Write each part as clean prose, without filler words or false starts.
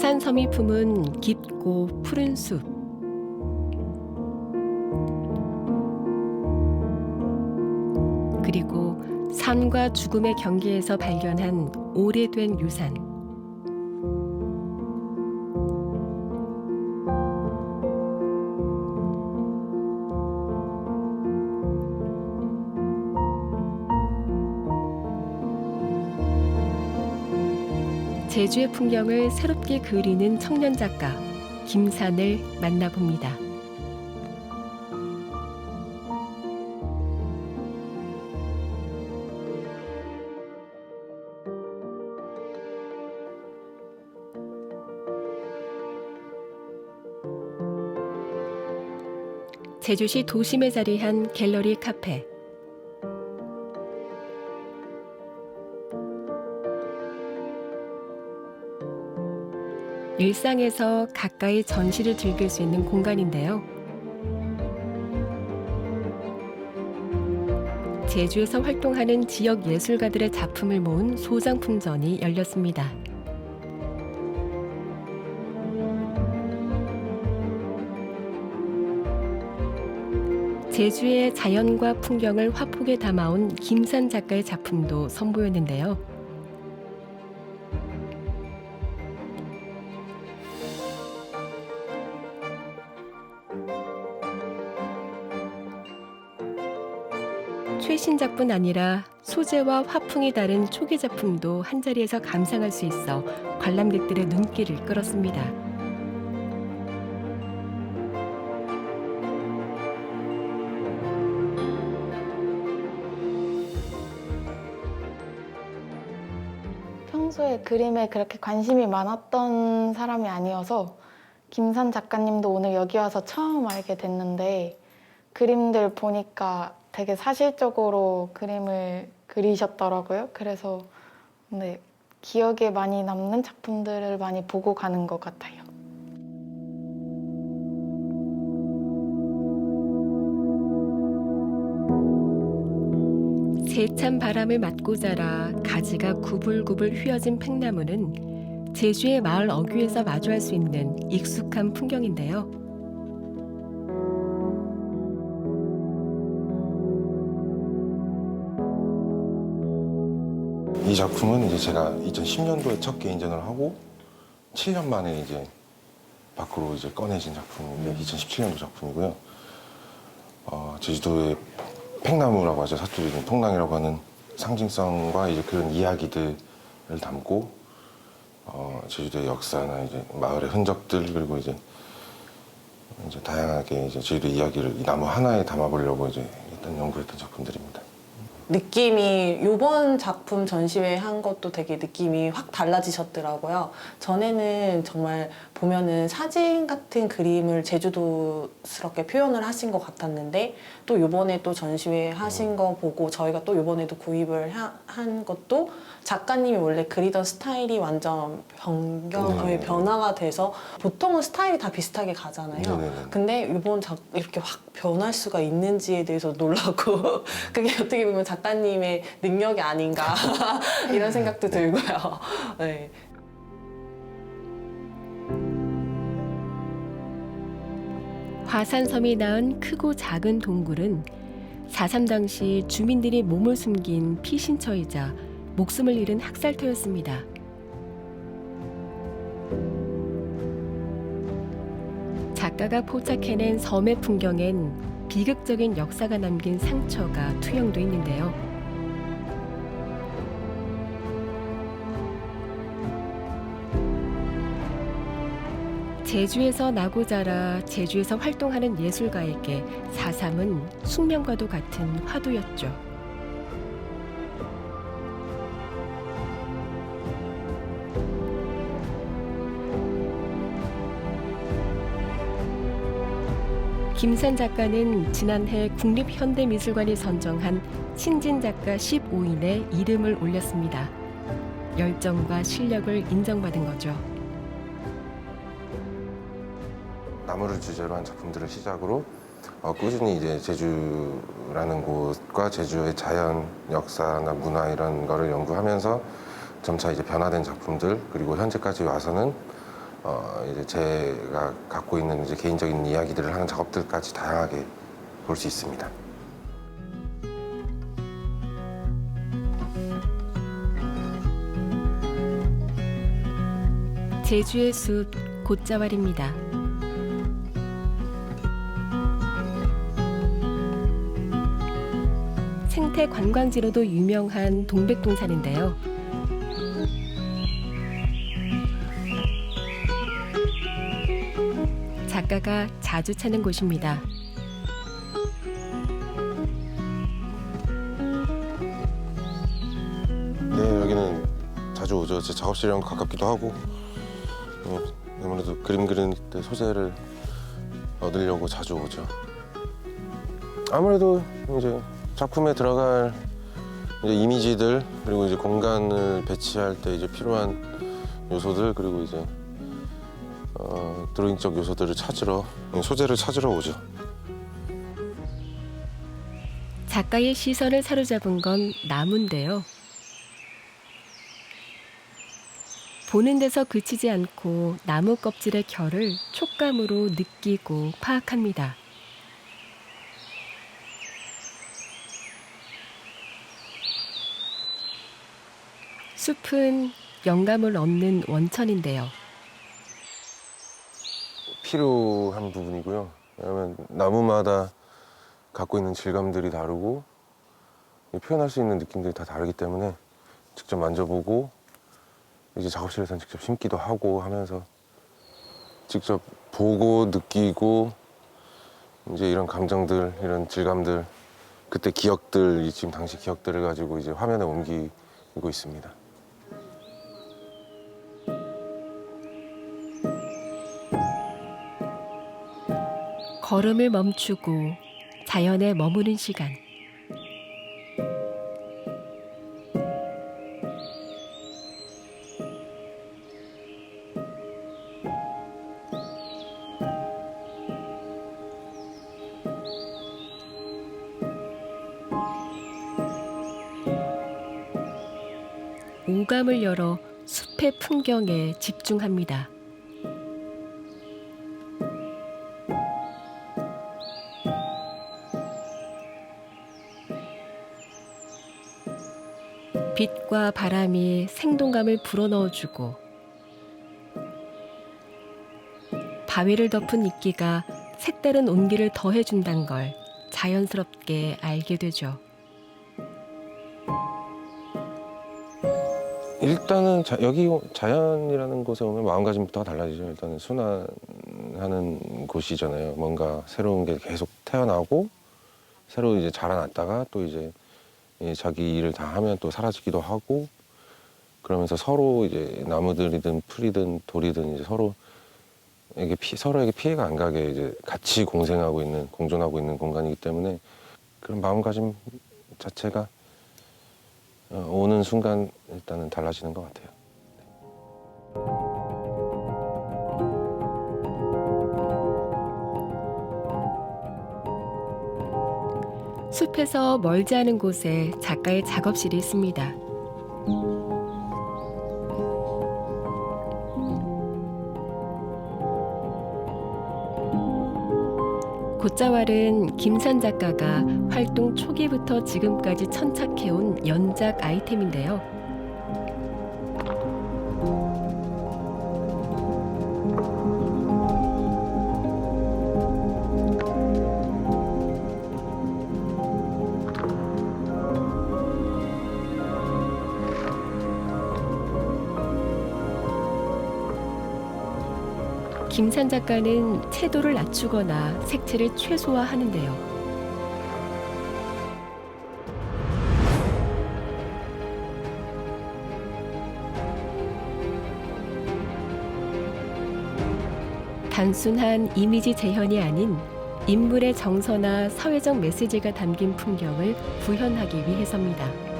화산섬이 품은 깊고 푸른 숲. 그리고 삶과 죽음의 경계에서 발견한 오래된 유산. 제주의 풍경을 새롭게 그리는 청년 작가 김산을 만나봅니다. 제주시 도심에 자리한 갤러리 카페. 일상에서 가까이 전시를 즐길 수 있는 공간인데요. 제주에서 활동하는 지역 예술가들의 작품을 모은 소장품전이 열렸습니다. 제주의 자연과 풍경을 화폭에 담아온 김산 작가의 작품도 선보였는데요. 최신작뿐 아니라 소재와 화풍이 다른 초기 작품도 한자리에서 감상할 수 있어 관람객들의 눈길을 끌었습니다. 평소에 그림에 그렇게 관심이 많았던 사람이 아니어서 김산 작가님도 오늘 여기 와서 처음 알게 됐는데 그림들 보니까 되게 사실적으로 그림을 그리셨더라고요. 그래서 기억에 많이 남는 작품들을 많이 보고 가는 것 같아요. 세찬 바람을 맞고 자라 가지가 구불구불 휘어진 팽나무는 제주의 마을 어귀에서 마주할 수 있는 익숙한 풍경인데요. 이 작품은 이제 제가 2010년도에 첫 개인전을 하고 7년 만에 이제 밖으로 이제 꺼내진 작품인데 2017년도 작품이고요. 제주도의 팽나무라고 하죠. 사투리 통랑이라고 하는 상징성과 이제 그런 이야기들을 담고 제주도의 역사나 이제 마을의 흔적들 그리고 이제 다양하게 이제 제주도 이야기를 이 나무 하나에 담아보려고 이제 일단 연구했던 작품들입니다. 느낌이 이번 작품 전시회 한 것도 되게 느낌이 확 달라지셨더라고요. 전에는 정말 보면은 사진 같은 그림을 제주도스럽게 표현을 하신 것 같았는데 또 이번에 또 전시회 하신 거 보고 저희가 또 이번에도 구입을 한 것도 작가님이 원래 그리던 스타일이 완전 거의 변화가 돼서 보통은 스타일이 다 비슷하게 가잖아요. 네네네. 근데 이번 이렇게 확 변할 수가 있는지에 대해서 놀라고 그게 어떻게 보면 작가님의 능력이 아닌가 이런 생각도 들고요. 네. 화산섬이 낳은 크고 작은 동굴은 4.3 당시 주민들이 몸을 숨긴 피신처이자 목숨을 잃은 학살터였습니다. 작가가 포착해낸 섬의 풍경엔 비극적인 역사가 남긴 상처가 투영돼 있는데요. 제주에서 나고 자라 제주에서 활동하는 예술가에게 4.3은 숙명과도 같은 화두였죠. 김산 작가는 지난해 국립현대미술관이 선정한 신진작가 15인에 이름을 올렸습니다. 열정과 실력을 인정받은 거죠. 나무를 주제로 한 작품들을 시작으로 꾸준히 이제 제주라는 곳과 제주의 자연, 역사나 문화 이런 거를 연구하면서 점차 이제 변화된 작품들 그리고 현재까지 와서는 이제 제가 갖고 있는 이제 개인적인 이야기들을 하는 작업들까지 다양하게 볼 수 있습니다. 제주의 숲 곶자왈입니다. 생태 관광지로도 유명한 동백동산인데요. 작가가 자주 찾는 곳입니다. 네, 여기는 자주 오죠. 제 작업실이랑 가깝기도 하고 아무래도 그림 그릴 때 소재를 얻으려고 자주 오죠. 아무래도 이제 작품에 들어갈 이제 이미지들 그리고 이제 공간을 배치할 때 이제 필요한 요소들 그리고 이제 드로잉적 요소들을 찾으러 소재를 찾으러 오죠. 작가의 시선을 사로잡은 건 나무인데요. 보는 데서 그치지 않고 나무 껍질의 결을 촉감으로 느끼고 파악합니다. 숲은 영감을 얻는 원천인데요. 필요한 부분이고요. 왜냐하면 나무마다 갖고 있는 질감들이 다르고 표현할 수 있는 느낌들이 다 다르기 때문에 직접 만져보고 이제 작업실에서는 직접 심기도 하고 하면서 직접 보고 느끼고 이제 이런 감정들, 이런 질감들, 그때 기억들, 이 지금 당시 기억들을 가지고 이제 화면에 옮기고 있습니다. 걸음을 멈추고 자연에 머무는 시간. 오감을 열어 숲의 풍경에 집중합니다. 빛과 바람이 생동감을 불어넣어주고 바위를 덮은 이끼가 색다른 온기를 더해준다는 걸 자연스럽게 알게 되죠. 일단은 여기 자연이라는 곳에 오면 마음가짐부터가 달라지죠. 일단은 순환하는 곳이잖아요. 뭔가 새로운 게 계속 태어나고 새로 이제 자라났다가 또 이제 자기 일을 다 하면 또 사라지기도 하고 그러면서 서로 이제 나무들이든 풀이든 돌이든 이제 서로에게 피해가 안 가게 이제 같이 공존하고 있는 공간이기 때문에 그런 마음가짐 자체가 오는 순간 일단은 달라지는 것 같아요. 숲에서 멀지 않은 곳에 작가의 작업실이 있습니다. 곶자왈은 김산 작가가 활동 초기부터 지금까지 천착해온 연작 아이템인데요. 김산 작가는 채도를 낮추거나 색채를 최소화하는데요. 단순한 이미지 재현이 아닌 인물의 정서나 사회적 메시지가 담긴 풍경을 구현하기 위해서입니다.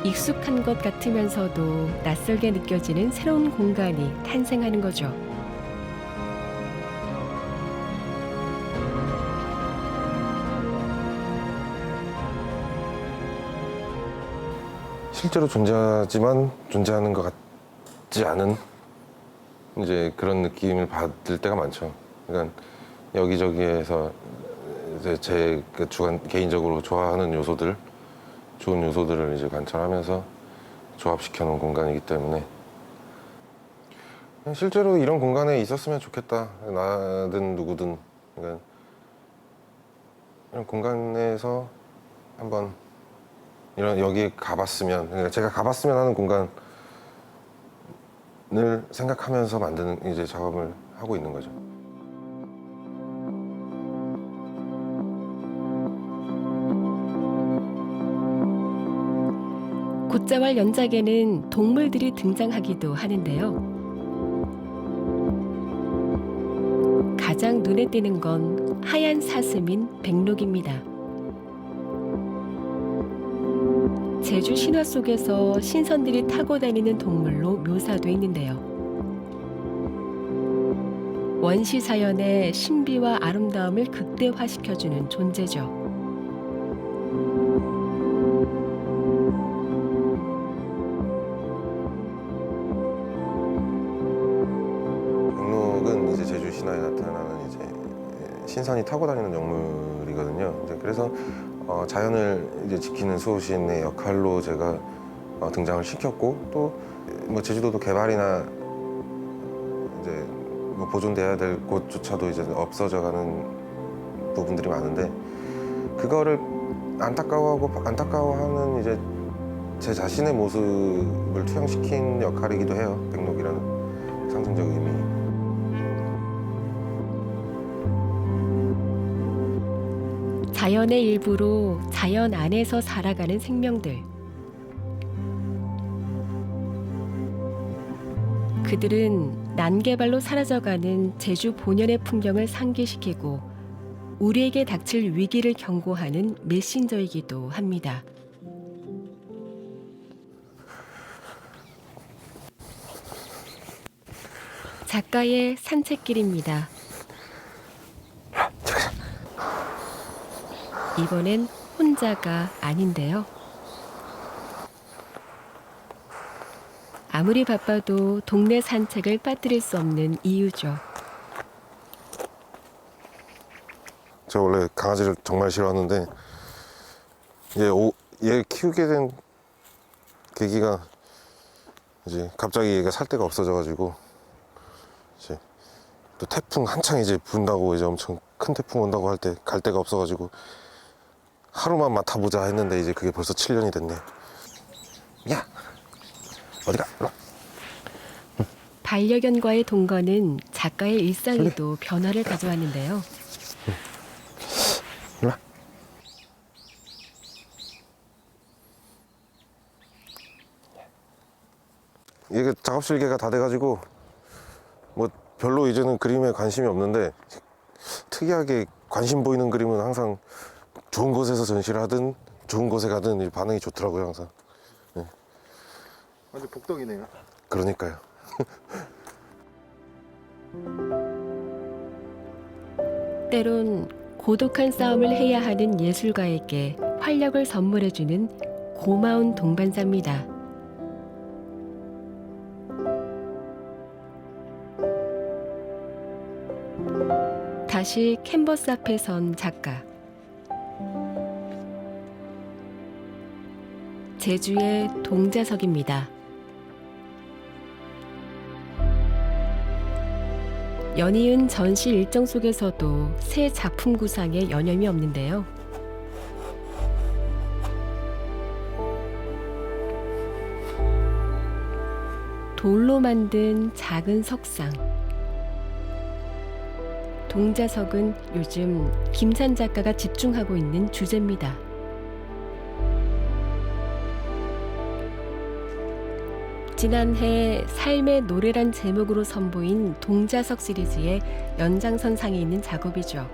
익숙한 것 같으면서도 낯설게 느껴지는 새로운 공간이 탄생하는 거죠. 실제로 존재하지만 존재하는 것 같지 않은 이제 그런 느낌을 받을 때가 많죠. 그러니까 여기저기에서 이제 제 그 주관 개인적으로 좋아하는 요소들, 좋은 요소들을 이제 관찰하면서 조합시켜 놓은 공간이기 때문에 실제로 이런 공간에 있었으면 좋겠다. 나든 누구든. 그러니까 이런 공간에서 한번 여기 가봤으면, 그러니까 제가 가봤으면 하는 공간을 생각하면서 만드는 이제 작업을 하고 있는 거죠. 곶자왈 연작에는 동물들이 등장하기도 하는데요. 가장 눈에 띄는 건 하얀 사슴인 백록입니다. 제주 신화 속에서 신선들이 타고 다니는 동물로 묘사돼 있는데요. 원시 자연의 신비와 아름다움을 극대화시켜주는 존재죠. 백록은 이제 제주 신화에 나타나는 이제 신선이 타고 다니는 영물이거든요. 이제 그래서 자연을 이제 지키는 수호신의 역할로 제가 등장을 시켰고, 또 뭐 제주도도 개발이나 이제 뭐 보존돼야 될 곳조차도 이제 없어져가는 부분들이 많은데, 그거를 안타까워하는 이제 제 자신의 모습을 투영시킨 역할이기도 해요. 백록이라는 상징적 의미. 자연의 일부로 자연 안에서 살아가는 생명들. 그들은 난개발로 사라져가는 제주 본연의 풍경을 상기시키고 우리에게 닥칠 위기를 경고하는 메신저이기도 합니다. 작가의 산책길입니다. 이번엔 혼자가 아닌데요. 아무리 바빠도 동네 산책을 빠뜨릴 수 없는 이유죠. 제가 원래 강아지를 정말 싫어하는데 얘 키우게 된 계기가 이제 갑자기 얘가 살 데가 없어져가지고, 이제 또 태풍 한창 이제 분다고, 이제 엄청 큰 태풍 온다고 할 때 갈 데가 없어가지고 하루만 맡아보자 했는데 이제 그게 벌써 7년이 됐네. 야, 어디가? 일로 와. 반려견과의 동거는 작가의 일상에도 변화를 가져왔는데요. 일로 와. 이게 작업실계가 다 돼가지고 뭐 별로 이제는 그림에 관심이 없는데, 특이하게 관심 보이는 그림은 항상 좋은 곳에서 전시를 하든 좋은 곳에 가든 반응이 좋더라고요, 항상. 네. 완전 복덩이네요. 그러니까요. 때론 고독한 싸움을 해야 하는 예술가에게 활력을 선물해주는 고마운 동반자입니다. 다시 캔버스 앞에 선 작가. 제주의 동자석입니다. 연이은 전시 일정 속에서도 새 작품 구상에 여념이 없는데요. 돌로 만든 작은 석상. 동자석은 요즘 김산 작가가 집중하고 있는 주제입니다. 지난해 삶의 노래란 제목으로 선보인 동자석 시리즈의 연장선상에 있는 작업이죠.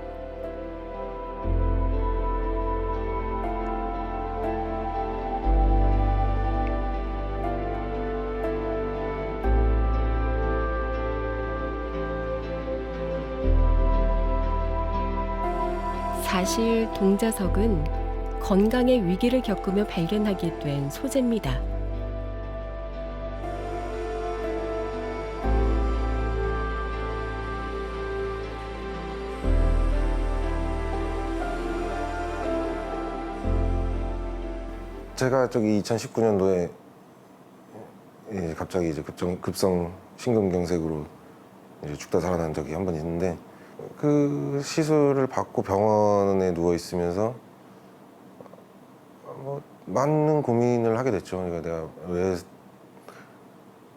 사실 동자석은 건강의 위기를 겪으며 발견하게 된 소재입니다. 제가 저기 2019년도에 갑자기 이제 급성 심근경색으로 이제 죽다 살아난 적이 한 번 있는데, 그 시술을 받고 병원에 누워 있으면서 뭐 많은 고민을 하게 됐죠. 그러니까 내가 왜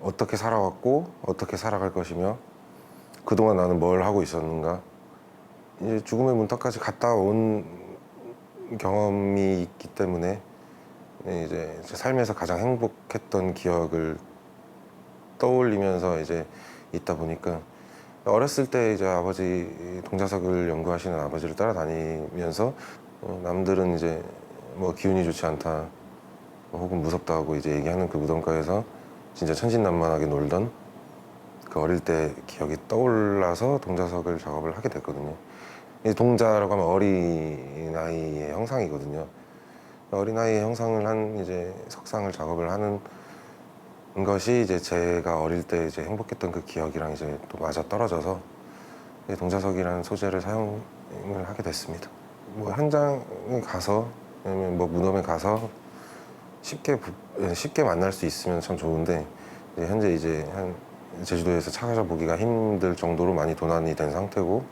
어떻게 살아왔고 어떻게 살아갈 것이며 그동안 나는 뭘 하고 있었는가. 이제 죽음의 문턱까지 갔다 온 경험이 있기 때문에 이제 제 삶에서 가장 행복했던 기억을 떠올리면서 이제 있다 보니까, 어렸을 때 이제 아버지 동자석을 연구하시는 아버지를 따라다니면서 남들은 이제 뭐 기운이 좋지 않다 혹은 무섭다 하고 이제 얘기하는 그 무덤가에서 진짜 천진난만하게 놀던 그 어릴 때 기억이 떠올라서 동자석을 작업을 하게 됐거든요. 이 동자라고 하면 어린아이의 형상이거든요. 어린아이의 형상을 한 이제 석상을 작업을 하는 것이 이제 제가 어릴 때 이제 행복했던 그 기억이랑 이제 또 맞아 떨어져서 동자석이라는 소재를 사용을 하게 됐습니다. 뭐 현장에 가서 아니면 뭐 무덤에 가서 쉽게 만날 수 있으면 참 좋은데, 이제 현재 이제 제주도에서 찾아보기가 힘들 정도로 많이 도난이 된 상태고,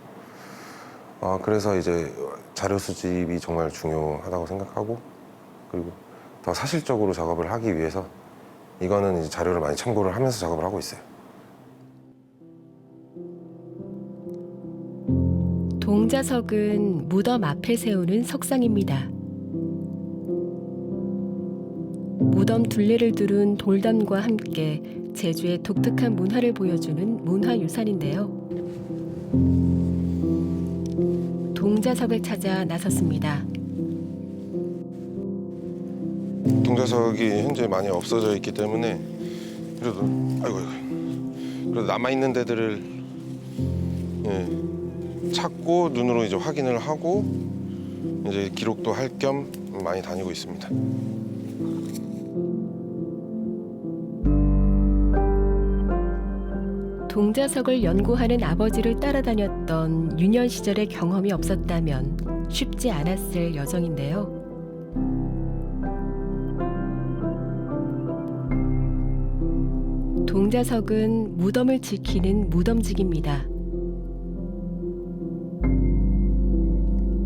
그래서 이제 자료 수집이 정말 중요하다고 생각하고, 그리고 더 사실적으로 작업을 하기 위해서 이거는 이제 자료를 많이 참고를 하면서 작업을 하고 있어요. 동자석은 무덤 앞에 세우는 석상입니다. 무덤 둘레를 두른 돌담과 함께 제주의 독특한 문화를 보여주는 문화유산인데요. 동자석을 찾아 나섰습니다. 동자석이 현재 많이 없어져 있기 때문에 그래도 그래도 남아 있는 데들을 찾고 눈으로 이제 확인을 하고 이제 기록도 할 겸 많이 다니고 있습니다. 동자석을 연구하는 아버지를 따라다녔던 유년 시절의 경험이 없었다면 쉽지 않았을 여정인데요. 동자석은 무덤을 지키는 무덤직입니다.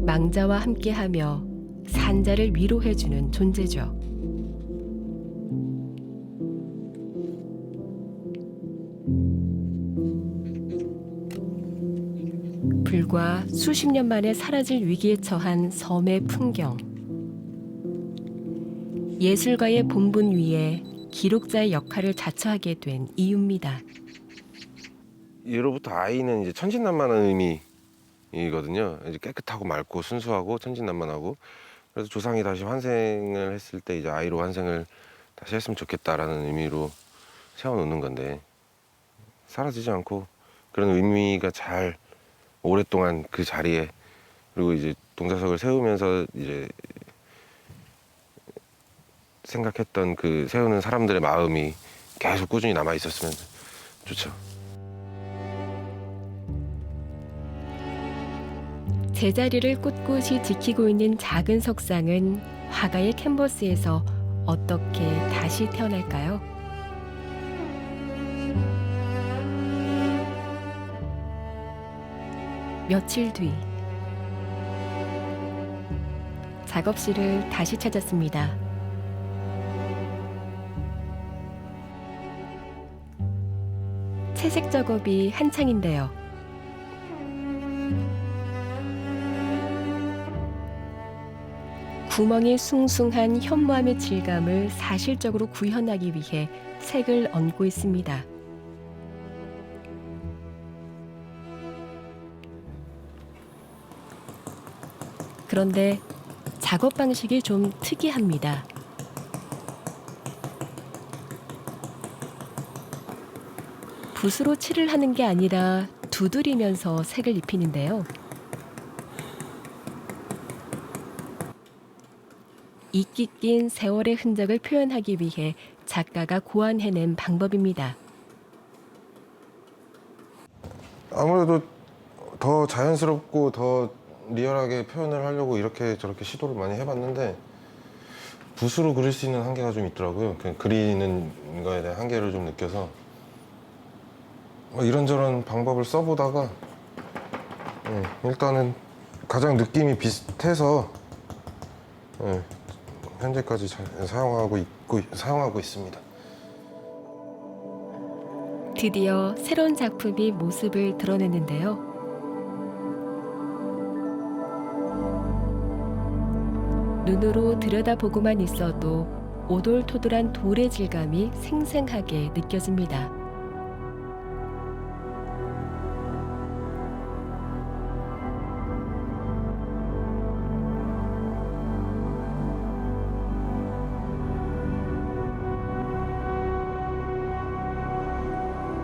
망자와 함께하며 산자를 위로해주는 존재죠. 불과 수십 년 만에 사라질 위기에 처한 섬의 풍경. 예술가의 본분 위에 기록자의 역할을 자처하게 된 이유입니다. 예로부터 아이는 이제 천진난만한 의미이거든요. 이제 깨끗하고 맑고 순수하고 천진난만하고, 그래서 조상이 다시 환생을 했을 때 이제 아이로 환생을 다시 했으면 좋겠다라는 의미로 세워놓는 건데, 사라지지 않고 그런 의미가 잘 오랫동안 그 자리에, 그리고 이제 동자석을 세우면서 이제 생각했던 그 세우는 사람들의 마음이 계속 꾸준히 남아 있었으면 좋죠. 제자리를 꿋꿋이 지키고 있는 작은 석상은 화가의 캔버스에서 어떻게 다시 태어날까요? 며칠 뒤 작업실을 다시 찾았습니다. 채색 작업이 한창인데요. 구멍이 숭숭한 현무암의 질감을 사실적으로 구현하기 위해 색을 얹고 있습니다. 그런데 작업 방식이 좀 특이합니다. 붓으로 칠을 하는 게 아니라 두드리면서 색을 입히는데요. 이끼 낀 세월의 흔적을 표현하기 위해 작가가 고안해낸 방법입니다. 아무래도 더 자연스럽고 더 리얼하게 표현을 하려고 이렇게 저렇게 시도를 많이 해봤는데, 붓으로 그릴 수 있는 한계가 좀 있더라고요. 그냥 그리는 거에 대한 한계를 좀 느껴서 이런저런 방법을 써보다가 일단은 가장 느낌이 비슷해서 현재까지 잘 사용하고 있습니다. 드디어 새로운 작품이 모습을 드러내는데요. 눈으로 들여다보고만 있어도 오돌토돌한 돌의 질감이 생생하게 느껴집니다.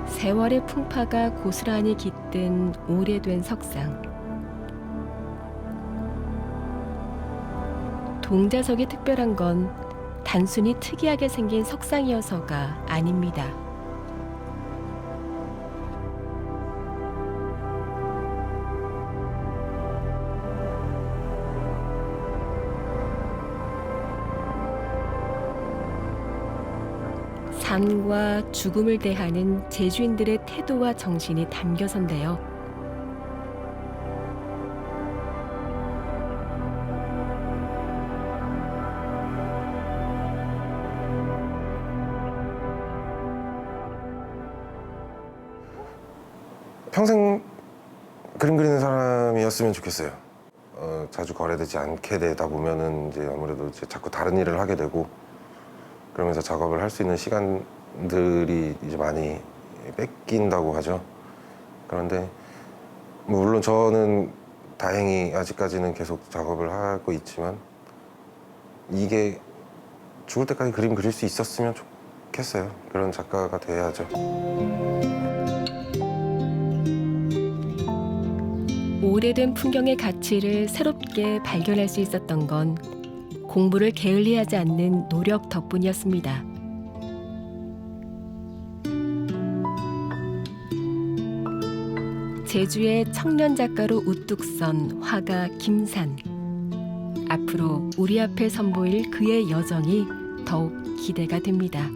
세월의 풍파가 고스란히 깃든 오래된 석상. 동자석이 특별한 건 단순히 특이하게 생긴 석상이어서가 아닙니다. 삶과 죽음을 대하는 제주인들의 태도와 정신이 담겨선데요. 평생 그림 그리는 사람이었으면 좋겠어요. 자주 거래되지 않게 되다 보면은 이제 아무래도 이제 자꾸 다른 일을 하게 되고 그러면서 작업을 할 수 있는 시간들이 이제 많이 뺏긴다고 하죠. 그런데 물론 저는 다행히 아직까지는 계속 작업을 하고 있지만 이게 죽을 때까지 그림 그릴 수 있었으면 좋겠어요. 그런 작가가 돼야죠. 오래된 풍경의 가치를 새롭게 발견할 수 있었던 건 공부를 게을리하지 않는 노력 덕분이었습니다. 제주의 청년 작가로 우뚝 선 화가 김산. 앞으로 우리 앞에 선보일 그의 여정이 더욱 기대가 됩니다.